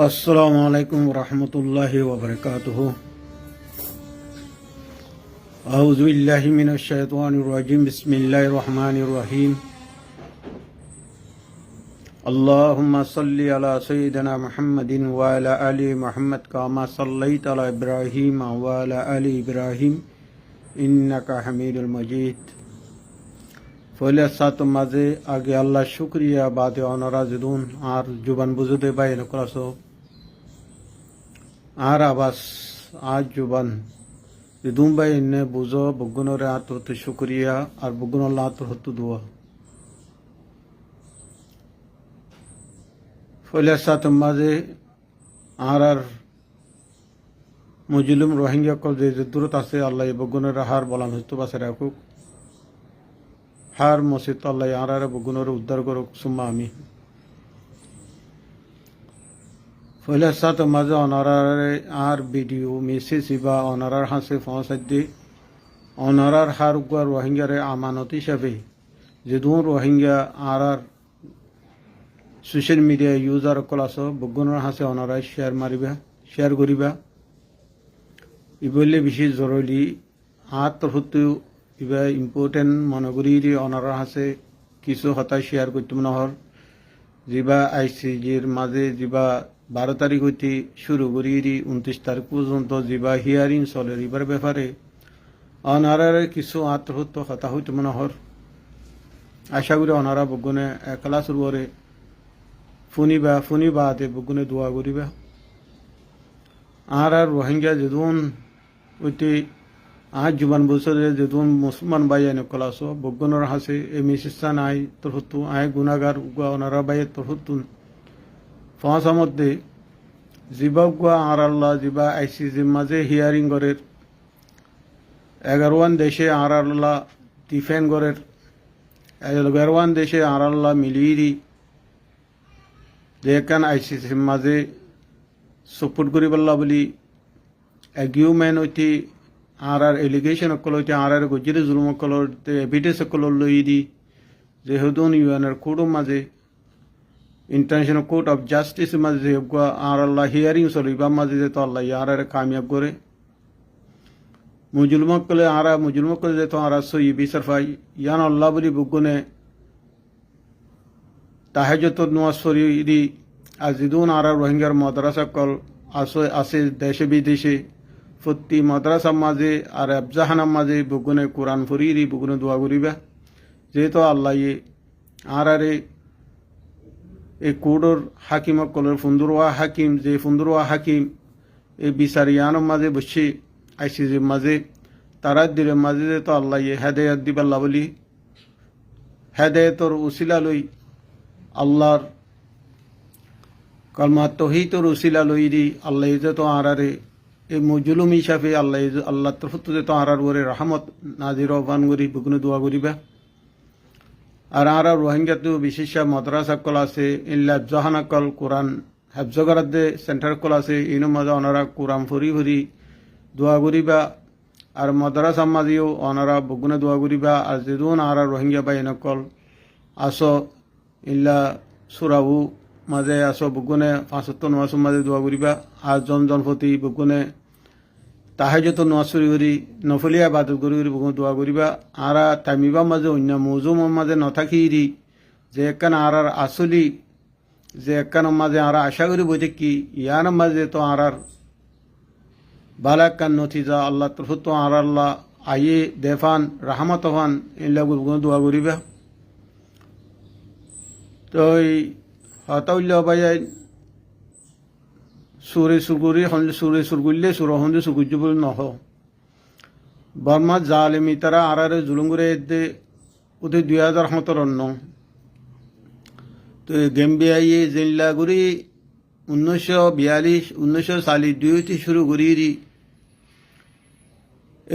আসসালামু আলাইকুম রহমতুল্লাহি ওয়া বারাকাতুহু। আউযু বিল্লাহি মিনাশ শাইতানির রাজিম। বিসমিল্লাহির রহমানির রহিম। আল্লাহুম্মা সাল্লি আলা সাইয়্যিদিনা মুহাম্মাদিন ওয়া আলা আলি মুহাম্মাদ কামা সাল্লাইতা আলা ইব্রাহিম ওয়া আলা আলি ইব্রাহিম ইন্নাকা হামিদুল মাজিদ। ফলে সাত মাঝে আগে আল্লাহ শুক্রিয়া বাদে অনরাজুন আর জুবান বুঝতে বাইন ক্লাস আর আবাস আজ জুবান দুম্বাই নে বুঝো বগুনরে আত হতে শুক্রিয়া আর বগুনল্লাহ আত হতে দোয়া। ফলে সাত মাঝে আর মুজলিম রোহিঙ্গা কল যে দূরত আছে আল্লাহ বগুনের হার বলান হইতো বাসে রাখুক। হার মসজিদ আল্লাহ আর বগুনের উদ্ধার করুক সুম্মা আমি। ফলে সাত মাঝে অনারারে আর ভিডিও মেসেজ বা অনারার হাসে পৌঁছাতে অনারার হার গুয়া রোহিঙ্গারে আমানত হিসাবে যেদুন রোহিঙ্গা আর সোশ্যাল মিডিয়া ইউজার কলাস বগুনের হাসে অনারায় শেয়ার করিবা ইবলে বেশি জরুরি আর তরফতেও ইবা ইম্পর্টেন্ট মনে করি অনারার হাসে কিছু হতাশ শেয়ার করতে নহর যা আইসিজির মাঝে যা 12 তারিখ হইতে শুরু করি 29 তারিখ পর্যন্ত যা হিয়ারিং চলে এবার ব্যাপারে অনারার কিছু আত্মহত্য হতা হইতে নহর আশা করি অনারা বগুনে একলা শুরু করে ফুনি বাদে বগুনে দোয়া করিবা আর রোহিঙ্গা যেদুন ওইতে আজ জুবান বছরে যেদুন মুসলমান ভাই এনে কলাস বগুনের হাসে এই মিশিস্তান আই তরহতু আয় গুনাগার উগা ওনারা বাইয়ের তরহতুন ফসা মধ্যে জিবা উগা আর আল্লাহ জিবা আইসিজির মাঝে হিয়ারিং গড়ের 11 দেশে আর আল্লাহ ডিফেন্ড গড়ের 11 দেশে আর আল্লাহ মিলিয়ে যেখান আইসিজির মাঝে সাপোর্ট করিবাল্লা বলি এগ্রিমেন্ট হইতে আর এলিগেশন অকল হইতে আর গজিরে জুলুম অকল এভিডেন্স অকল লই দি যেহেতু ইউএনের কোর্টের মাঝে ইন্টারন্যাশনাল কোর্ট অফ জাস্টিস মাঝে আর আল্লাহ হিয়ারিং চলিবা মাঝে যে তো আল্লাহ আর কামিয়াব করে মুজলুমকলে আর মুজলুমকলে যে তো আর সই বিসরফাই ইয়ান আল্লাহ বলি বুগুনে তাহাজ্জুদ নামাজ পড়ি আজিদুন আর রোহিঙ্গার মাদ্রাসা কল আছে দেশে বিদেশে প্রতি মাদ্রাসা মাঝে আর আফজাহানার মাঝে বুগুনে কোরআন পড়ি বুগুনে দোয়া করিবা যেহেতু আল্লাহ আর এই কোর্টর হাকিম কলের ফুন্দুরওয়া হাকিম যে ফুন্দুরওয়া হাকিম এই বিচারিয়ানোর মাঝে বসে আইসিজির মাঝে তারা দিলের মাঝে যে তো আল্লাহ হেদায়ত দিবাল্লা বলি হেদায়তর উসিলা লই আল্লাহর কলমা তহিদর উসিলা লই দি আল্লাহ যে তো আরারে এই মজলুম হিসাবে আল্লাহ তরফত যে তো আরার ওরে রহমত নাজির আহ্বান করি বুকুনে দোয়া করিবা আর রোহিঙ্গা তো বিশেষ মাদ্রাসা কল আছে ইল্লা জাহানা কল কোরআন হেফজগরাদে সেন্টার কল আছে ইনো মাঝে ওনারা কোরআন ফরি দোয়া করিবা আর মাদ্রাসা মাঝেও ওনারা বগুনে দোয়া করিবা আর যেদুন আর রোহিঙ্গা বা এনকল আসো ইল্লা সুরাবু মাঝে আসো বগুনে 75 মাসের মাঝে দোয়া করিবা আর জন প্রতি বগুনে তাহাজ্জুদ নামাজ পড়ি নফলিয়া ইবাদত করি বগুনে দোয়া করিবা আর তামিবা মাঝে অন্য মৌজুম মাঝে নথাকি যে একখান আর আসলি যে একখান মাঝে আর আশা করি বইতে কি ইয়ার মাঝে তো আর বালাকান নথিজা আল্লাহ তরফত আর আল্লাহ আইয়ে দেফান রাহমত হন ইল্লা বগুনে দোয়া করিবা তো হতাউল্লাহ ভাই সুরে সুরগুরি হলে সুরে সুরগুল্লে সুর হন্দে সুগুজবুল নহ বর্মা জালেমি তারা আর জুলুঙ্গুরে দে ওদের 2017 তো গেম্বিয়াইয়ে জিল্লাগুড়ি 1942 সালে 2 শুরু করি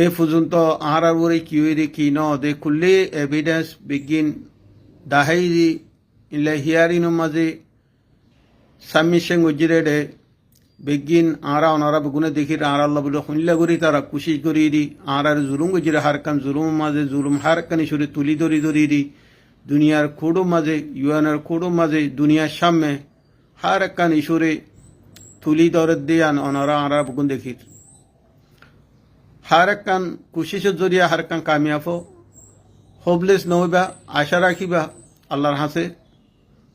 এ পর্যন্ত আর ওরে কি হইরে কি ন দে খুললে এভিডেন্স বিগিন দাহাইরি ইল্লা হিয়ারিং মাঝে সাবমিশন গজিরে বেগিন আরা ওনারা বেগুনে দেখি আর আল্লাহ বলে হইলা করি তারা কুশিশ করি আর জুলুম গজিরে হারকান জুলুম মাঝে জুলুম হারকানি সরে তুলি ধরি দুনিয়ার খোড়ো মাঝে ইউএনের খোড়ো মাঝে দুনিয়ার সামনে হারকান ইসুরে তুলি দরদ দিয়ে অনারা আরা বুকুন দেখির হার একখান কুশিসের জরিয়া হার একখান কামিয়াব হোপলেস নহইবা আশা রাখিবা আল্লাহর হাসে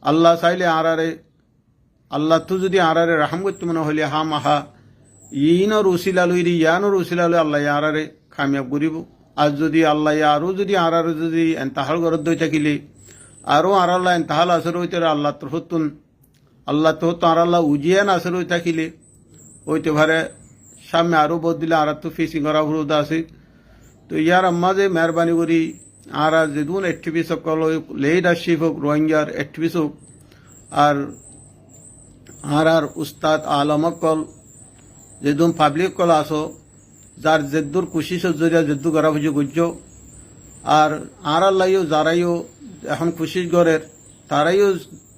আল্লাহ চাইলে আরারে আল্লাহ তো যদি আরারে রাহাম করতে মনে হইলে হা মাহা ইনর উসিলা লইরি ইয়ানোর উসিলা লই আল্লাহ আরারে কামিয়াব করিব আর যদি আল্লাহ আরও যদি আরারে যদি এন্তাহাল গরদ দই থাকিলে আরও আরাল্লাহ এন্তাহাল আসর হইতে আল্লাহ তরফতুন আল্লাহ তো আরাল্লাহ উজিয়ান আসর হয়ে থাকিলে হইতে পারে সামনে আরও বদ দিলে আর তো ফিসিং করা ভরুদ আছে তো ইয়ার মাঝে মেহরবানি করি আর যেদুন অ্যাক্টিভিস্ট সকল লিডারশিপ হোক রোহিঙ্গার অ্যাক্টিভিস্ট হোক আর উস্তাদ আলম কল যেদুন পাবলিক কল আসো যার যেদুর কুশিসের জরিয়া যেদু করা বুঝে গুজ্জ আর আল্লাহও যারাইও এখন কুশিস গড়ের তারাইও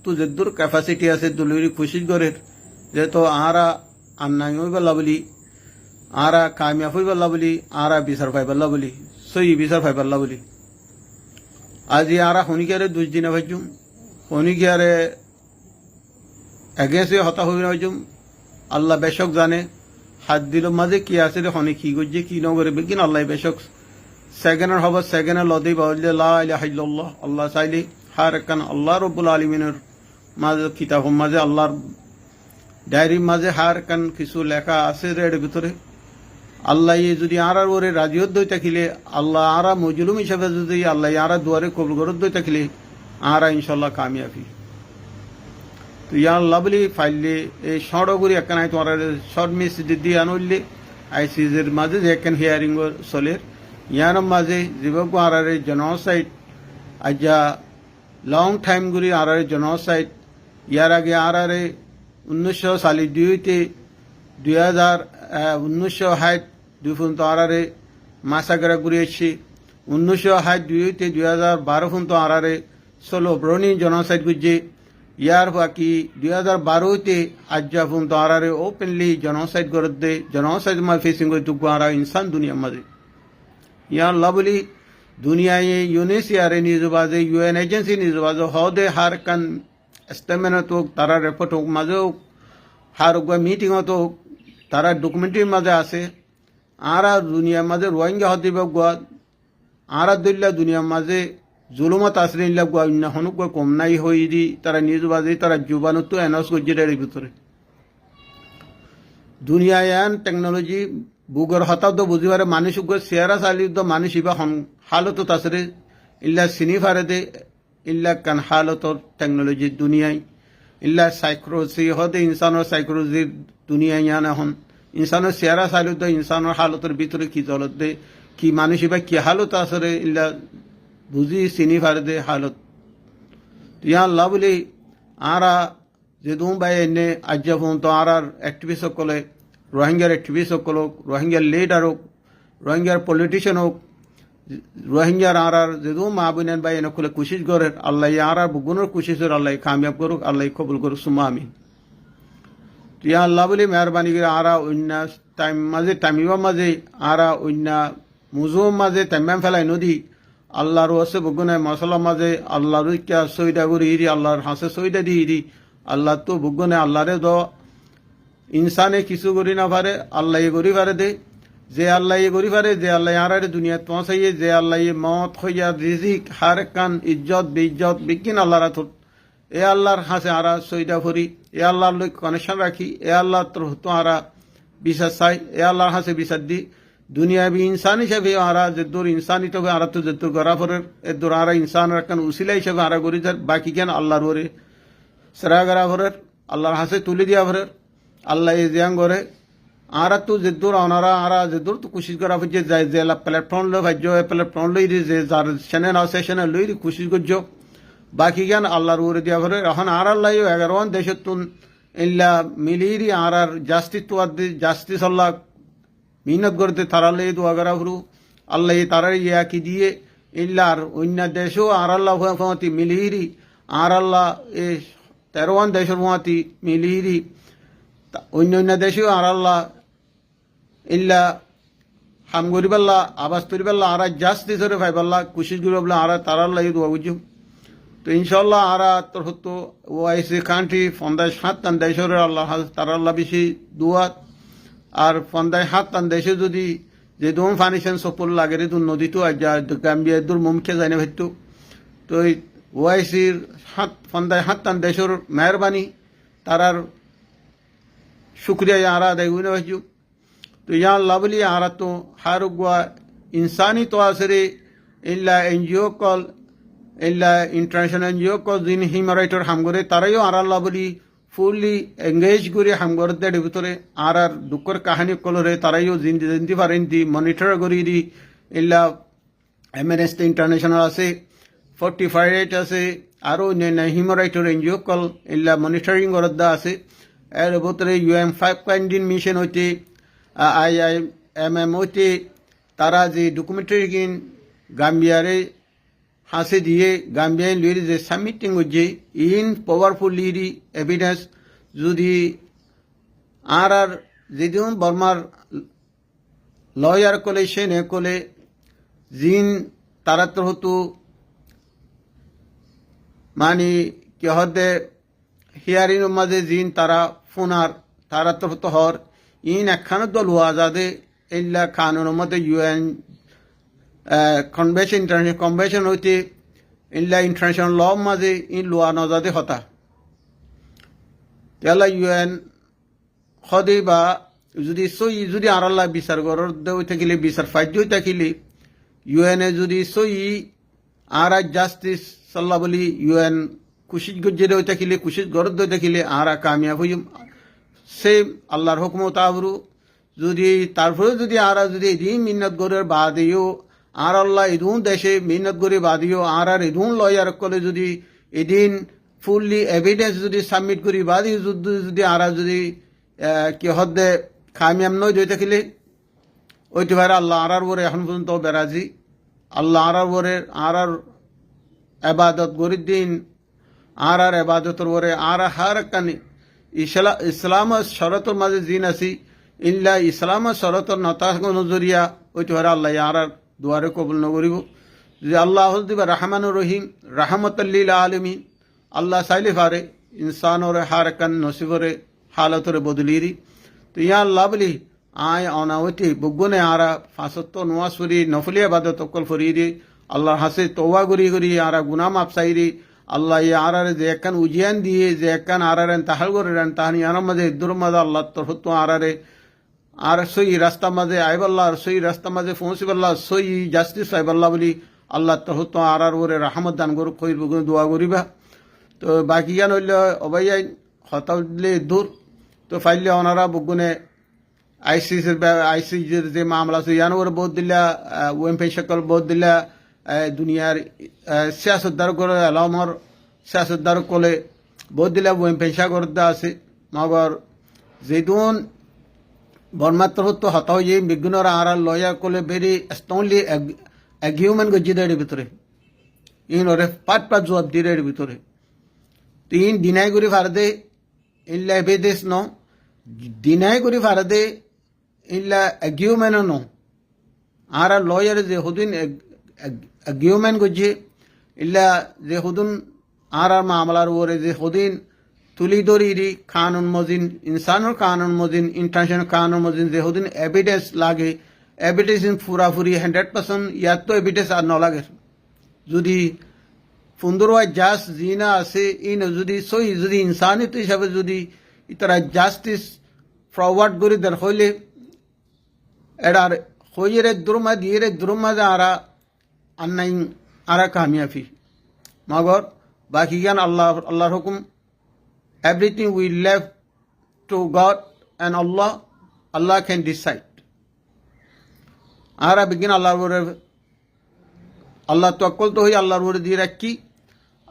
তো যেদুর ক্যাপাসিটি আছে দুলুরি কুশিস গড়ের যেহেতু আরা আন্নাই হইবাল্লা বলি আরা কামিয়াব হইবাল্লা বলি আরা বিচার পাইবাল্লা বলি সই বিচার পাইবাল্লা বলি আজি আরা শনিকারে 2 দিনে ভাজুম শনিকারে এগেন্সে হতা হই ভাজুম আল্লাহ বেশক জানে হাত দিল মাঝে কি আছে রে শনি কি করছে কি নগরে বেগিন আল্লাহ বেশক সেকেন্ডের হব সেকেন্ডের লদে বাউলে লা ইলাহা ইল্লাল্লাহ আল্লাহ চাইলে হার কান আল্লাহ রব্বুল আলামিনের মাঝে কিতাব মাঝে আল্লাহর ডায়েরির মাঝে হার কান কিছু লেখা আছে এর ভিতরে আল্লাহ যদি আর ওরে রাজিয়ত দই থাকিলে আল্লাহ আরা মজলুম হিসাবে যদি আল্লাহ আরা দুয়ারে কবুল করত দই থাকিলে আরা ইনশাল্লাহ কামিয়াবি তো ইয়া আল্লাহ বলি ফাইলে এই সড়গুড়ি একখান আই তোমার শর্ট মিস দিদি আনলে আইসিজের মাঝে যে একখান হিয়ারিং চলের ইয়ার মাঝে যুবক আরারে জনসাইট আজা লং টাইম গুড়ি আরারে জনসাইট ইয়ার আগে আরারে 1900 সালে 1960 দুই পর্যন্ত আরারে মাসাগরা ঘুরিয়েছি 1962 2012 পর্যন্ত আরারে ষোলো ব্রনি জনসাইড গুজে ইয়ার বাকি 2012 আজ্জা পর্যন্ত আরারে ওপেনলি জনসাইড করে দে জনসাইড মা ফেসিং করে তুকু আরা ইনসান দুনিয়া মাঝে ইয়ার লাভলি দুনিয়ায় ইউনিসিয়ারে নিজবাজে ইউএন এজেন্সি নিজবাজে হদে হার কান এস্টেমেন্ট হোক তারা রেপোর্ট হোক মাঝেও হার মিটিং হতো তারা ডকুমেন্টারির মাঝে আছে আরা দুনিয়ার মাঝে রোহিঙ্গা হতে গুয়া আরা দল্লা দুনিয়ার মাঝে জুলুমত আসরে ইল্লা গুয়া অন্য হনুক কম নাই হই দি তারা নিজ বাজে তারা জুবানত এনাউন্স করছে এর ভিতরে দুনিয়ায় টেকনোলজি বুগর হতাও বুঝিবারে মানুষ চেহারা চালি মানুষ ইবা হালত আসরে ইল্লা চিনি ফারে দে ইল্লা কান হালতর টেকনোলজি দুনিয়ায় ইল্লা সাইক্রোসি হদে ইনসানের সাইক্রোজির দুনিয়ায় ইয়ান এখন ইনসানের চেহারা চাইলে তো ইনসানের হালতের ভিতরে কি চলত দে কি মানুষ বা কি হালত আসরে ইল্লা বুঝি চিনি ফারে দে হালত ইয়া আল্লাহ বলি আরা যেদুম বাই এনে আজ্জা পর্যন্ত আর অ্যাক্টিভিস্ট সকলে রোহিঙ্গার অ্যাক্টিভিস্ট সকল হোক রোহিঙ্গার লিডার হোক রোহিঙ্গার পলিটিশিয়ান হোক রোহিঙ্গার আর যেদুম মা বোনেন বাই এনে খুলে কুশিস করে আল্লাহ আর বুগুনের কুশিসের আল্লাহ কামিয়াব করুক আল্লাহ কবুল করুক সুমা আমিন ইয়া আল্লাহ বলি মেহরবানি করে আরা অন্য টাইম মাঝে টাইমিবা মাঝে আরা অন্য মুজুম মাঝে টাইম ফেলাই নদী আল্লাহর ওসে বুগুনে মশলা মাঝে আল্লাহর ইচ্ছা সইদা করি ইরি আল্লাহর হাসে সইদা দি ইরি আল্লাহ তো বুগুনে আল্লাহরে দ ইনসানে কিছু করি না পারে আল্লাহ করি পারে দে যে আল্লাহ করি পারে যে আল্লাহ আরারে দুনিয়া পৌঁছাইয়ে যে আল্লাহ মত হইয়া রিজিক হার কান ইজ্জত বেইজ্জত বিকিন আল্লাহর হাত এ আল্লাহর হাসে আরা সইদা ভরি এ আল্লাহর লোক কানেকশন রাখি এ আল্লাহ তো আরা বিশ্বাস চাই এ আল্লাহর হাসে বিশ্বাস দি দুনিয়া বি ইনসান হিসাবে আরা যেদুর ইনসানি তবে আরা তো যেদুর গড়া ফরের এদুর আরা ইনসান রাখান উসিলা হিসাবে আরা গড়ি যার বাকি কেন আল্লাহর ওরে সেরা গড়া ফরের আল্লাহর হাসে তুলে দিয়া ফরের আল্লাহ এ জিয়াং করে আরা তো যেদুর ওনারা আরা যেদুর তো কোশিশ করা হচ্ছে যায় যে প্ল্যাটফর্ম লো ভাজ্য প্ল্যাটফর্ম লই যে যার সেনে না সেশনে লই কোশিশ করছো বাকি জ্ঞান আল্লাহর উরে দিয়া ফরে এখন আর আল্লাহ 11 দেশের তুন ইল্লা মিলিরি আর জাস্টিস আল্লাহ মিহনত করতে তারালে দোয়া করা হরু আল্লাহ তারার ইয়া কি দিয়ে ইল্লার অন্য দেশও আর আল্লাহ ফাঁতি মিলিরি আর আল্লাহ এ 13 দেশের ফাঁতি মিলিরি অন্য দেশেও আর আল্লাহ ইল্লা হাম গরিবাল্লাহ আবাস তরিবাল্লাহ আর জাস্টিসরে ভাইবাল্লাহ কুশিস গরিবাল্লাহ আর তারাল্লাহ দোয়া বুঝুম তো ইনশাল্লাহ আরা তোর হতো ওআইসি কান্ট্রি ফন্দায় 7 টান দেশের আল্লাহ তার আল্লাহ বেশি দুয়াত আর ফন্দায় 7 টান দেশে যদি যে দম ফানিশন সপল লাগে রে নদী তো আজ গাম্বিয়া দূর মুমকে যায় না ভাইতো তো ওআইসির ফন্দায় 7 টান দেশের মেহরবানি তারার শুক্রিয়া আরা আদায় হইনে ভাইজু তো ইয়া লাভলি আরা তো হারুগুয়া ইনসানি তো আসরে ইল্লা এনজিও কল ইল্লা ইন্টারন্যাশনাল এনজিও কল যিন হিউম্যান রাইটর হামগরে তারাইও আর লাভলি ফুললি এঙ্গেজ করে হামগরদের ভিতরে আর দুঃখের কাহিনী কলরে তারাইও জিন্দি পারেন দি মনিটর করি দি ইল্লা এমএনএসটি ইন্টারন্যাশনাল আছে 45 আছে আরও অন্যান্য হিউম্যান রাইটর এনজিও কল ইল্লা মনিটরিং করদা আছে এর ভিতরে UN 5 কাইন্ডিন মিশন হইতে IIMM হইতে তারা যে ডকুমেন্টারি কিন গাম্বিয়ারে হাসে দিয়ে গাম্বিয়ান লিরি যে সাবমিটিং হচ্ছে ইন পাওয়ারফুল লিরি এভিডেন্স যদি আর যেদিন বর্মার লয়ার কলে সে নে কলে জিন তারা তো হতো মানে কি হদে হিয়ারিং মাঝে জিন তারা ফোনার তারা তো হতো হর ইন একখানে দল হওয়া যাদে ইল্লা কানুন মতে UN কনভেনশন ইন্টারন্যাশনাল কনভেনশন হইতে ইল্লা ইন্টারন্যাশনাল ল মাঝে ইন লোয়া নজাদে হতা তেলা UN হদে বা যদি সই যদি আরাল্লা বিচার গড় দেওয়া থাকিলে বিচার ফাইজ হয়ে থাকিলে UN যদি সই আর জাস্টিস সাল্লা বলি UN কুশিস গজ্জে হয়ে থাকিলে কুশিস গড় দিয়ে থাকিলে আর কামিয়াব হইম সেম আল্লাহর হুকুম তাবরু যদি তারপরে যদি আর যদি এদিন মিন্নত গড়ের বাদেও আর আল্লাহ এদুন দেশে মিন্নত করে বাদিও আর এদুন লয়ার কলে যদি এদিন ফুললি এভিডেন্স যদি সাবমিট করি বাদি যদি আর যদি কি হদে খামিয়াম নয় দিয়ে থাকিলে ওইটি ভাই আল্লাহ আর ওরে এখন পর্যন্ত বেরাজি আল্লাহ আর ওরে আর এবাদত গরিব দিন আর এবাদতর ওরে আর হার কানি ইসলাম শরতর মাঝে জিন আছি ইল্লা ইসলাম শরতর নতা নজরিয়া ওইটি ভাই আল্লাহ আর দুয়ারে কবুল নগরিব যে আল্লাহ দিবা রহমানুর রহিম রহমতুল্লিল আলমিন আল্লাহ সাইলে ফারে ইনসান ওরে হার কান নসিবরে হালতরে বদলিরি তো ইয়া আল্লাহ বলি আয় অনাওতি বুগুনে আরা 75 নওয়াজ ফুরি নফলি ইবাদত কল ফরিরি আল্লাহর হাসে তওবা করি আরা গুনাহ মাফ চাইরি আল্লাহ ইয়া আরারে যে একখান উজিয়ান দিয়ে যে একখান আরারেন তাহাল করেন তাহানি আনার মাঝে ইদ্দুর মাঝে আল্লাহ তোর হতো আরারে আর সই রাস্তা মাঝে আইবাল্লাহ আর সই রাস্তা মাঝে পৌঁছিবাল্লাহ সই জাস্টিস আইবাল্লাহ বলি আল্লাহ তোর হতো আর ওরে রাহমত দান করুক কইর দোয়া করিবা তো বাকি গান হইলে অবাইয়াই হতালে দূর তো ফাইলে ওনারা বুগুনে আইসিসির যে মামলা আছে ইয়ান ওরে বহুত দিলা ওএমপি সকল বহুত দিলা দুনিয়ার সিয়াসতদার করে আলমর সিয়াসতদার কলে বহুত দিলা ওএমপি সাগর দা আছে মগর যেদুন বর্মাত্র হতো হতা হয়ে বিজ্ঞানরা আর লয়া কলে ভেরি স্ট্রংলি এগিউমেন্ট গজ্জিদের ভিতরে ইন ওরে পাট জবাব দিয়ে ভিতরে তিন ডিনাই করি ফারদে ইল্লা এভিডেন্স ন ডিনাই করি ফারদে ইল্লা এগিউমেন্ট ন আর লয়ার যে হুদিন এগিউমেন্ট গজ্জে ইল্লা যে হুদিন আর মামলার ওরে যে হুদিন তুলি দরিরি কানুন মজিন ইনসানুর কানুন মজিন ইন্টারন্যাশনাল কানুন মজিন যে হুদিন এভিডেন্স লাগে এভিডেন্স পুরাপুরি 100% ইয়ার তো এভিডেন্স আর নলাগে যদি ফুন্দরওয়াই জাস জিনা আছে ইন যদি সই যদি ইনসানিয়ত হিসাবে যদি ইতারা জাস্টিস ফরওয়ার্ড করে দেন হইলে এটার হইয়ের দুর্মা দিয়ে দুর্মা আরা আন্নাই আরা কামিয়াফি মগর বাকি জ্ঞান আল্লাহর হুকুম everything we left to God and Allah can decide ara begin Allah tawakkal to hoy Allah wore দিয়ে রাখি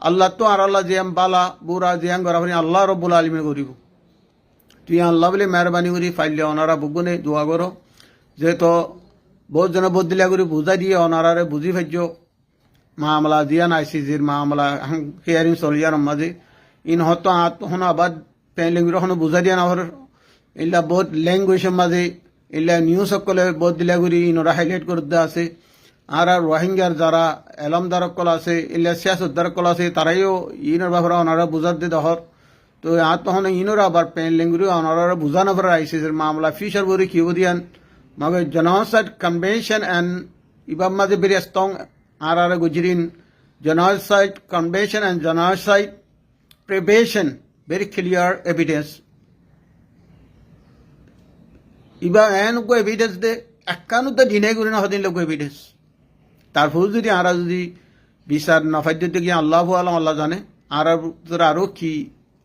Allah তো আর Allah যে বালা বুরা যে গরাবনি Allah রব্বুল আলামিন করিব তুই আল্লাহ বলে মেহরবানি করি ফাইলে ওনারা বুগুনে দোয়া করো যেহেতু বহুত জন বহুত দিলা করে বুঝা দিয়ে ওনারারে বুঝি ভাজ্য মামলা দিয়া আইসিজির মামলা হিয়ারিং চলিয়ার মাঝে ইন হতো হন আবাদ পেলেঙ্গুর হন বুঝা দিয়া না ইল্লা বহুত ল্যাঙ্গুয়েজের মাঝে ইল্লা নিউজ সকলে বহুত দিলা করি ইনরা হাইলাইট করে দেওয়া আছে আর রোহিঙ্গার যারা এলমদারক কল আছে ইল্লা সিয়াসতদারক কল আছে তারাইও ইনোর ব্যাপারে ওনারা বুঝার দিয়ে দহর তো আর তখন ইনোর আবার পেন লেঙ্গুরি ওনারা বুঝানো পর আইসিসের মামলা ফিউচার বরি কি বুদিয়ান মাগে জেনোসাইড কনভেনশন এন্ড ইবাম মাঝে বেরিয়ে স্টং আর গুজরিন genocide convention and genocide prevention very clear evidence ইবা এন গো এভিডেন্স দে একানো তো দিনে গুলি না হদিন লোক এভিডেন্স তারপর যদি আরা যদি বিচার নফাইদ্য দিকে আল্লাহ আলম আল্লাহ জানে আর আরো কি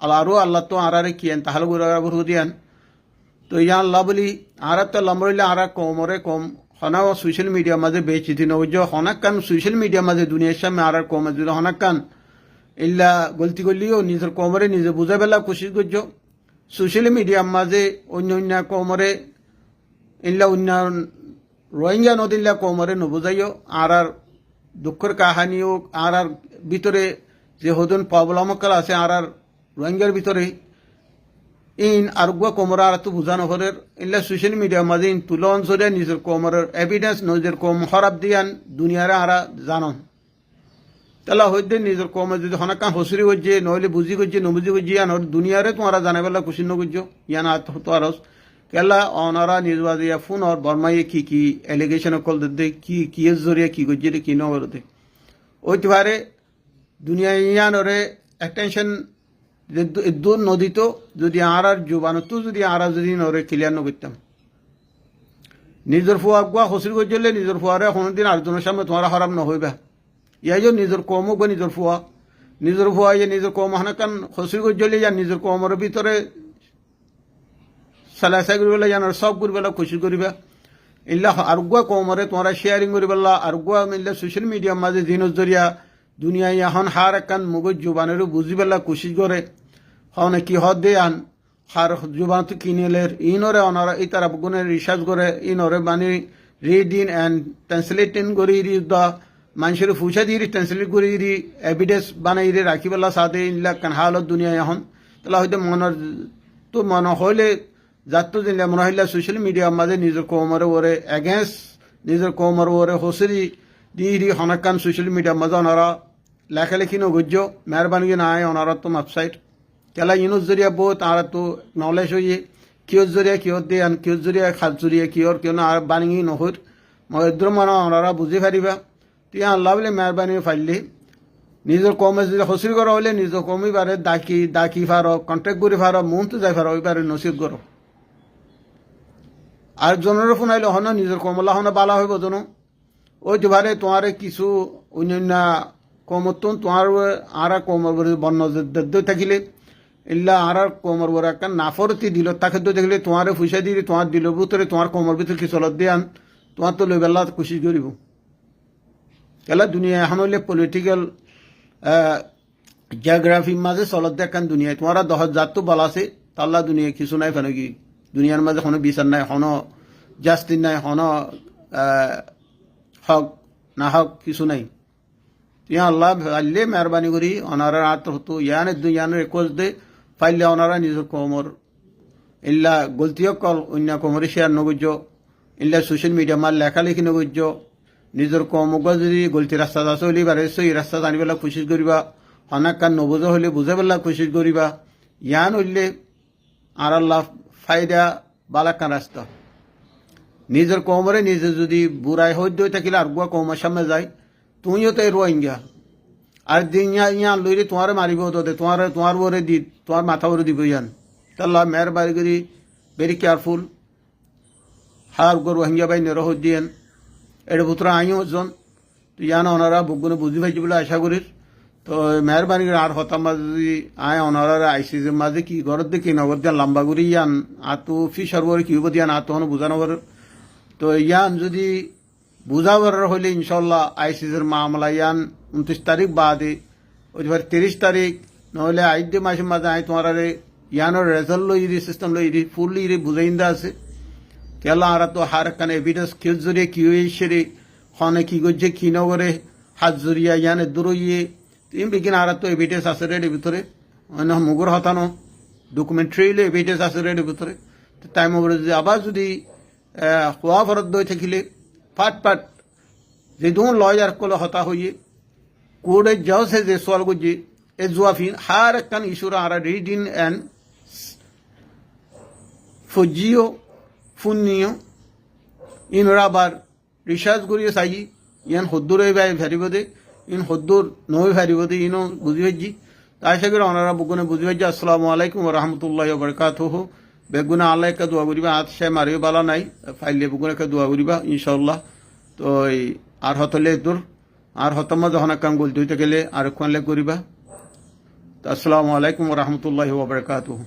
আরো আল্লাহ তো আরারে কি এন তাহলে গুরু দিয়ান তো ইয়া আল্লাহ বলি আর তো লম্বরিলে আর কমরে কম হনা সোশ্যাল মিডিয়া মাঝে বেচি দিন ওই যে হনাক্কান সোশ্যাল মিডিয়া মাঝে দুনিয়ার সামনে আর কম যদি হনাক্কান ইল্লা গলতি করলিও নিজের কমরে নিজে বুঝা বেলা কোশিশ করছ সোশ্যাল মিডিয়ার মাঝে অন্য অন্য কমরে ইল্লা অন্য রোহিঙ্গা নদীল্লা কমরে নবুঝাইও আর দুঃখের কাহানিও আর ভিতরে যে হদন প্রবলেমকাল আছে আর রোহিঙ্গার ভিতরে ইন আরগুয়া কমরা আর তো বুঝানো হরের ইল্লা সোশ্যাল মিডিয়ার মাঝে ইন তুলন সরে নিজের কমরের এভিডেন্স নিজের কম খরাব দিয়ান দুনিয়ারে আর জানন তাহলে হইতে নিজের কমে যদি হনাকা হসুরি করছে নইলে বুঝি করছে নবুঝি করছে ইয়ান দুনিয়ারে তোমারা জানাবেলা খুশি নগুজো ইয়ান তো আর কেলা অনারা নিজবাজ ইয়া ফোন আর বর্মাইয়ে কি এলিগেশন কল দে কি জরিয়া কি করছে কি নগরতে ওইতে পারে দুনিয়া ইয়ান ওরে অ্যাটেনশন দূর নদী তো যদি আর জোবানো তো যদি আর যদি নরে ক্লিয়ার নগরতাম নিজের ফুয়া গুয়া হসুরি করছে নিজের ফুয়ারে কোনোদিন আরেকজনের সামনে তোমারা হরাম নহইবা ইয়াই যে নিজের কম বা নিজের ফুয়া ইয়ে নিজের কম হানাকান হসুরি করলে যান নিজের কমের ভিতরে সালাসাই করিবেলা জানার সব করিবেলা খুশি করিবা ইল্লা আরগুয়া কমরে তোমরা শেয়ারিং করিবেলা আরগুয়া মিললে সোশ্যাল মিডিয়ার মাঝে দিনের জরিয়া দুনিয়া এখন হার একান মগজ জুবানেরও বুঝিবেলা কোশিশ করে হনে কি হদ দে আন হার জুবান তো কিনেলের ইনরে অনারা এই তারা গুণের রিসার্চ করে ইনরে মানে রিডিং অ্যান্ড ট্রান্সলেটিং করি দা মানুষের ফুসা দিয়ে ট্রান্সলেট করে দি এভিডেন্স বানাই রাখিবেলা সাথে ইল্লা কান হালত দুনিয়া এখন তাহলে হয়তো মনের তো মনে হইলে যাত দিলে মনে হইলে সোশ্যাল মিডিয়ার মাঝে নিজের কমরে ওরে এগেন্স্ট নিজের কমর ওরে হসরি দিয়ে হনাকান সোশ্যাল মিডিয়ার মাঝে ওনারা লেখালেখি নগজ্য মেহরবানি নাই ওনারা তো ওয়েবসাইট কেলা ইউনুস জরিয়া বহুত আর তো নলেজ হইয়ে কিয় জরিয়া কিয় দেন কিয় জরিয়া খাত জরিয়া কিয়র কিয় না আর বানিয়ে নহর মদ্র মানে ওনারা বুঝে পারিবা তুই আল্লাহ বলে মেহরবানি ফাইলি নিজের কমে যদি হসরি করা হলে নিজের কমই পারে ডাকি ফারো কন্ট্যাক্ট করে ফারো মন তো যাই ফারো ওই পারে নসিব করো আর জনের ফোন আইলে হন নিজের কমলা হন বালা হইব জন ওই যেভাবে তোমার কিছু অন্যান্য কমতন তোমার আর কমর বর্ণ থাকিলে ইল্লা আর কমর বড় একটা নাফরতি দিল তাকে তো দেখলে তোমার পয়সা দিয়ে তোমার দিল ভিতরে তোমার কমর ভিতরে কিছু চলত দিয়ে আন তোমার তো লই বেলা খুশি করিব কেলা দুনিয়া এখন হইলে পলিটিক্যাল জিওগ্রাফির মাঝে চলত দেখান দুনিয়ায় তোমার 10,000 তো বলা আছে তাল্লা দুনিয়া কিছু নাই ফেন কি দুনিয়ার মাঝে কোনো বিচার নাই কোনো জাস্টিস নাই কোনো হক না হক কিছু নাই ইয়া আল্লাহ আল্লে মেহরবানি করি ওনারা আত হতো ইয়ানের দুনিয়ানের একোজ দে ফাইলে ওনারা নিজের কমর ইল্লা গলতিও কল অন্য কমরে শেয়ার নগজ্য ইল্লা সোশ্যাল মিডিয়া মার লেখালেখি নগজ্য নিজের কমক যদি গলতি রাস্তা আছে হলে বারে সেই রাস্তা জানিবেলা কোশিশ করিবা হনাকান নবুঝা হলে বুঝাবেলা কোশিশ করিবা ইয়ান হইলে আর আল্লাহ ফায়দা বালাকান রাস্তা নিজের কমরে নিজে যদি বুড়াই হইতে থাকিলে আর গুয়া কমের সামনে যায় তুমিও তো রোহিঙ্গা আর দিন ইয়া লইলে তোমার মারিব তো তোমার ওরে দি তোমার মাথা ওরে দিব ইয়ান তাল্লাহ মেহরবানি করি ভেরি কেয়ারফুল হার গো রোহিঙ্গা বাই নেরহ দিয়েন এটা পুত্রা আইও জন তো ইয়ান ওনারা বুকগুলো বুঝি পাইছি বলে আশা করি তো মেহরবানি করে আর হতাম যদি আয় ওনারা আইসিসের মাঝে কি ঘর দেখি নগর দিয়ান লম্বা করি ইয়ান আতো ফিসার বরে কি দিয়ান আতো বুঝানো তো ইয়ান যদি বুঝাবার হইলে ইনশাল্লাহ আইসিসের মামলা ইয়ান 29 তারিখ বাদে ওই 30 তারিখ নহলে 8 মাসের মাঝে আই তোমার ইয়ানোর রেজাল্ট লই সিস্টেম লই ফুললি বুঝাইন্দা আছে কেলা আর তো হার কানে এভিডেন্স কিল জরিয়ে কি হয়েছে রে হনে কি করছে কি নগরে হাত জরিয়া ইয়ানে দূরইয়ে তিন বিকিন আর তো এভিডেন্স আছে রে ভিতরে অন্য মুগুর হতানো ডকুমেন্টারি এভিডেন্স আছে রে ভিতরে টাইম ওভার যদি আবার যদি হওয়া ফরত দই থাকিলে পাট যে দুন লয়ার কল হতা হইয়ে কোডে যাও সে যে সোয়াল গুজি এ জুয়াফিন হার একখান ইস্যুর আরা রিডিং এন্ড ফুজিও ফুনিও ইনরা আবার রিসার্চ করিয়ে চাই ইয়ান হদ্দুর এই ভাই ফেরিব দে ইন হদ্দুর নই ফেরিব দে ইনো বুঝি হজ্জি তাই সে করে ওনারা বুগুনে বুঝি হজ্জি আসসালামু আলাইকুম রহমতুল্লাহ বরকাতুহু বেগুনা আল্লাহ একটা দোয়া করিবা আজ সে মারিও বালা নাই ফাইলে বুগুনে একটা দোয়া করিবা ইনশাল্লাহ তো এই আর হতলে তোর আর হতমা যখন কাম বলতে হইতে গেলে আর কোনলে করিবা আসসালামু আলাইকুম রহমতুল্লাহ বরকাতুহু